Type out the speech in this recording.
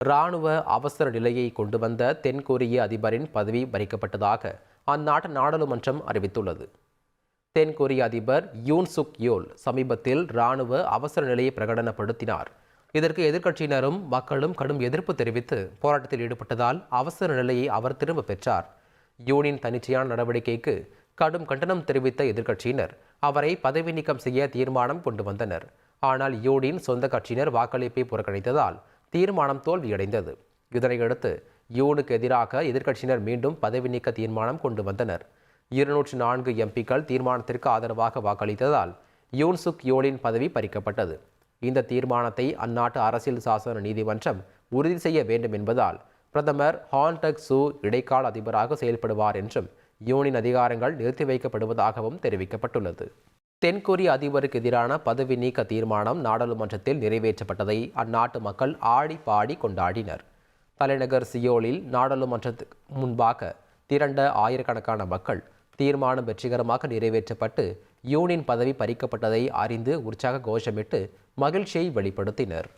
இராணுவ அவசர நிலையை கொண்டு வந்த தென்கொரிய அதிபரின் பதவி பறிக்கப்பட்டதாக அந்நாட்டு நாடாளுமன்றம் அறிவித்துள்ளது. தென்கொரிய அதிபர் யூன் சுக் யோல் சமீபத்தில் இராணுவ அவசர நிலையை பிரகடனப்படுத்தினார். இதற்கு எதிர்க்கட்சியினரும் மக்களும் கடும் எதிர்ப்பு தெரிவித்து போராட்டத்தில் ஈடுபட்டதால் அவசர நிலையை அவர் திரும்ப பெற்றார். யூனின் தன்னிச்சையான நடவடிக்கைக்கு கடும் கண்டனம் தெரிவித்த எதிர்க்கட்சியினர் அவரை பதவி நீக்கம் செய்ய தீர்மானம் கொண்டு வந்தனர். ஆனால் யூனின் சொந்த கட்சியினர் வாக்களிப்பை புறக்கணித்ததால் தீர்மானம் தோல்வியடைந்தது. இதனையடுத்து யூனுக்கு எதிராக எதிர்க்கட்சியினர் மீண்டும் பதவி நீக்க தீர்மானம் கொண்டு வந்தனர். 204 எம்பிக்கள் தீர்மானத்திற்கு ஆதரவாக வாக்களித்ததால் யூன் சுக் யோலின் பதவி பறிக்கப்பட்டது. இந்த தீர்மானத்தை அந்நாட்டு அரசியல் சாசன நீதிமன்றம் உறுதி செய்ய வேண்டும் என்பதால் பிரதமர் ஹான் டக் சூ இடைக்கால அதிபராக செயல்படுவார் என்றும் யூனின் அதிகாரங்கள் நிறுத்தி வைக்கப்படுவதாகவும் தெரிவிக்கப்பட்டுள்ளது. தென்கொரிய அதிபருக்கு எதிரான பதவி நீக்க தீர்மானம் நாடாளுமன்றத்தில் நிறைவேற்றப்பட்டதை அந்நாட்டு மக்கள் ஆடி பாடி கொண்டாடினர். தலைநகர் சியோலில் நாடாளுமன்றத்துக்கு முன்பாக திரண்ட ஆயிரக்கணக்கான மக்கள் தீர்மானம் வெற்றிகரமாக நிறைவேற்றப்பட்டு யூனின் பதவி பறிக்கப்பட்டதை அறிந்து உற்சாக கோஷமிட்டு மகிழ்ச்சியை வெளிப்படுத்தினர்.